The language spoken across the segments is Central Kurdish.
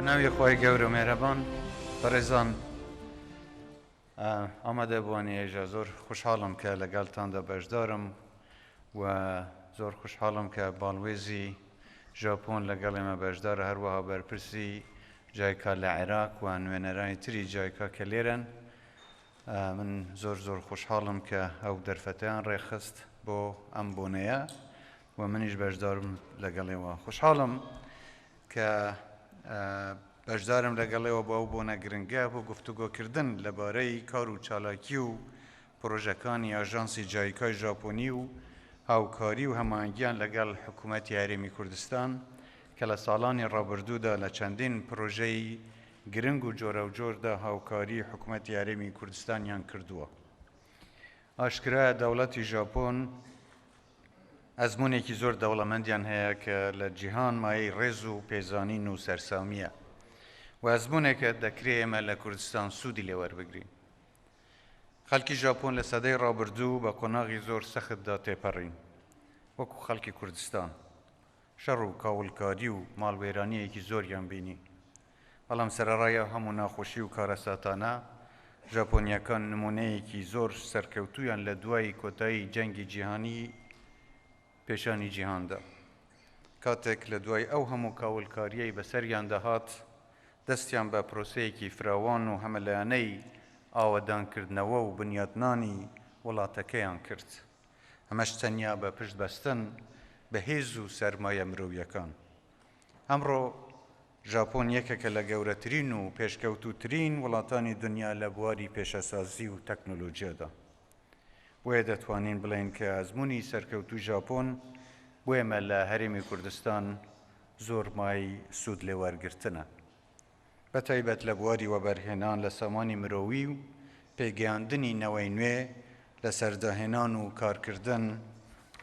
ناوی خۆی گەورە و مێرەبان بەڕێزان ئامادە بووانی ئێژە زۆر خوشحاڵم کە لەگەڵتاندا بەشدارم و زۆر خوشحاڵم کە باڵوێزی ژاپۆن لەگەڵ ئێمە بەشدارە هەروەها بەرپرسی جایکا لە عێراق و نوێنەرانی تری جایکا کە لێرەن. من زۆر خوشحاڵم کە ئەو دەرفەتیان ڕێخست بۆ ئەم بۆنەیە و منیش بەشدارم لەگەڵێەوە. خوشحاڵم کە بەشدارم لەگەڵێەوە بۆ ئەو بۆنە گرنگە بۆ گفتوگۆکردن لەبارەی کار و چالاکی و پرۆژەکانی ئاژانسی جایکای ژاپۆنی و هاوکاری و هەماهەنگیان لەگەڵ حکوومەتی هەرێمی کوردستان کە لە ساڵانی ڕابردوودا لە چەندین پرۆژەی گرنگ و جۆرە و جۆردا هاوکاری حکوومەتی هەرێمی کوردستانیان کردووە. ئاشکرایە دەوڵەتی ژاپۆن ئەزمونێکی زۆر دەوڵەمەندیان هەیە کە لە جیهان مایەی ڕێز و پێزانین و سەرسامیە و ئەزمونێکە دەکرێت ئێمە لە کوردستان سوودی لێ وەربگرین. خەڵکی ژاپۆن لە سەدەی ڕابردوو بە قۆناغی زۆر سەختدا تێپەڕین وەکو خەڵکی کوردستان. شەڕ و کاولکاری و ماڵوێرانیەکی زۆریان بینی، بەڵام سەرەڕایە هەموو ناخۆشی و کارەساتانە ژاپۆنیەکان نمونەیەکی زۆر سەرکەوتویان لە دوای کۆتایی جەنگی جیهانی پێشانی جیهاندا. کاتێک لە دوای ئەو هەموو کاولکاریەی بەسەریان دەهات دەستیان بە پرۆسەیەکی فراوان و هەمەلایەنەی ئاوەدانکردنەوە و بنیادنانی وڵاتەکەیان کرد، ئەمەش تەنیا بە پشت بەستن بە هێز و سەرمایە مرۆڤیەکان. ئەمڕۆ ژاپۆن یەکێکە لە گەورەترین و پێشکەوتووترین وڵاتانی دنیا لە بواری پێشەسازی و تەکنۆلۆژیادا. بۆیە دەتوانین بڵێن کە ئەزموونی سەرکەوتووی ژاپۆن بۆ ئێمە لە هەرێمی کوردستان زۆر مای سوود لێوەرگرتنە، بەتایبەت لە بواری وەبەرهێنان لە سامانی مرۆوی و پێگەیاندنی نەوەی نوێ لە سەرداهێنان و کارکردن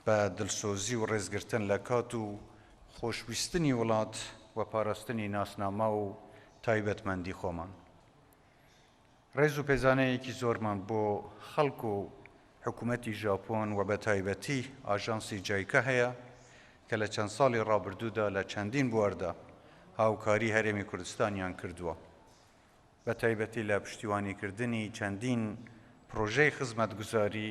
بە دڵسۆزی و ڕێزگرتن لە کات و خۆشویستنی وڵات و پاراستنی ناسنامە و تایبەتمەندی خۆمان. ڕێز و پێزانەیەکی زۆرمان بۆ خەڵک و حکوومەتی ژاپۆن و بە تایبەتی ئاژانسی جایکا هەیە کە لە چەند ساڵی ڕابردوودا لە چەندین بواردا هاوکاری هەرێمی کوردستانیان کردووە، بە تایبەتی لە پشتیوانیکردنی چەندین پرۆژەی خزمەتگوزاری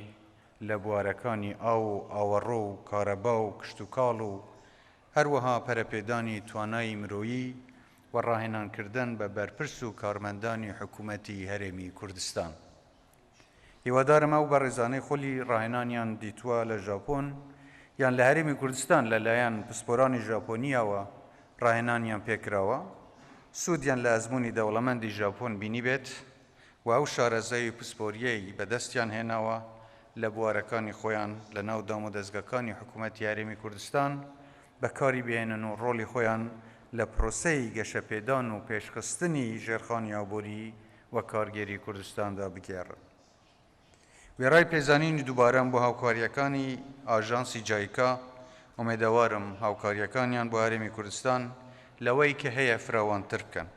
لە بوارەکانی ئاو و ئاوەڕۆ و کارەبا و کشتوکاڵ و هەروەها پەرەپێدانی توانایی مرۆیی و ڕاهێنانکردن بە بەرپرس و کارمەندانی حکوومەتی هەرێمی کوردستان. هیوادارم ئەو بەڕێزانەی خۆلی ڕاهێنانیان دیتووە لە ژاپۆن یان لە هەرێمی کوردستان لەلایەن پسپۆرانی ژاپۆنیەوە ڕاهێنانیان پێکراوە سوودیان لە ئەزموونی دەوڵەمەندی ژاپۆن بینی بێت و ئەو شارەزای پسپۆریەی بەدەستیان هێناوە لە بوارەکانی خۆیان لە ناو دام و دەستگاکانی حکوومەتی هەرێمی کوردستان بەکاری بێنن و ڕۆڵی خۆیان لە پرۆسەی گەشەپێدان و پێشخستنی ژێرخانی ئابووری و کارگێری کوردستاندا بگێڕن. وێڕای پێزانینی دووبارەم بۆ هاوکاریەکانی ئاژانسی جایکا ئومێدەوارم هاوکاریەکانیان بۆ هەرێمی کوردستان لەوەی کە هەیە فراوانتر بکەن.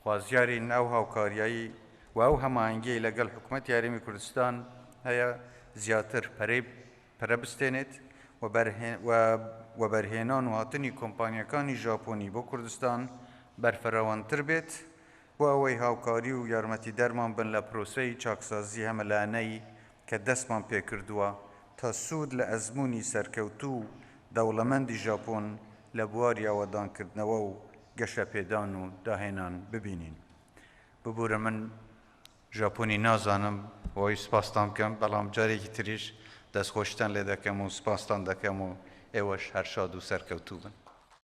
خوازیارین ئەو هاوکاریایی و ئەو هەماهەنگیەی لەگەڵ حکوومەتی هەرێمی کوردستان هەیە زیاتر پەرە بستێنێت و بەرهێنان و هاتنی کۆمپانیەکانی ژاپۆنی بۆ کوردستان بەرفەرەوانتر بێت بۆ ئەوەی هاوکاری و یارمەتی دەرمان بن لە پرۆسەی چاکسازی هەمەلایەنەی کە دەستمان پێکردووە تا سوود لە ئەزموونی سەرکەوتوو دەوڵەمەندی ژاپۆن لە بواری ئاوەدانکردنەوە و گەشەپێدان و داهێنان ببینین. ببوورە من ژاپۆنی نازانم بۆی سپاستان بکەم، بەڵام جارێکی تریش دەستخۆشتان لێ دەکەم و سپاستان دەکەم و ئێوەش هەر شاد و سەرکەوتوو بن.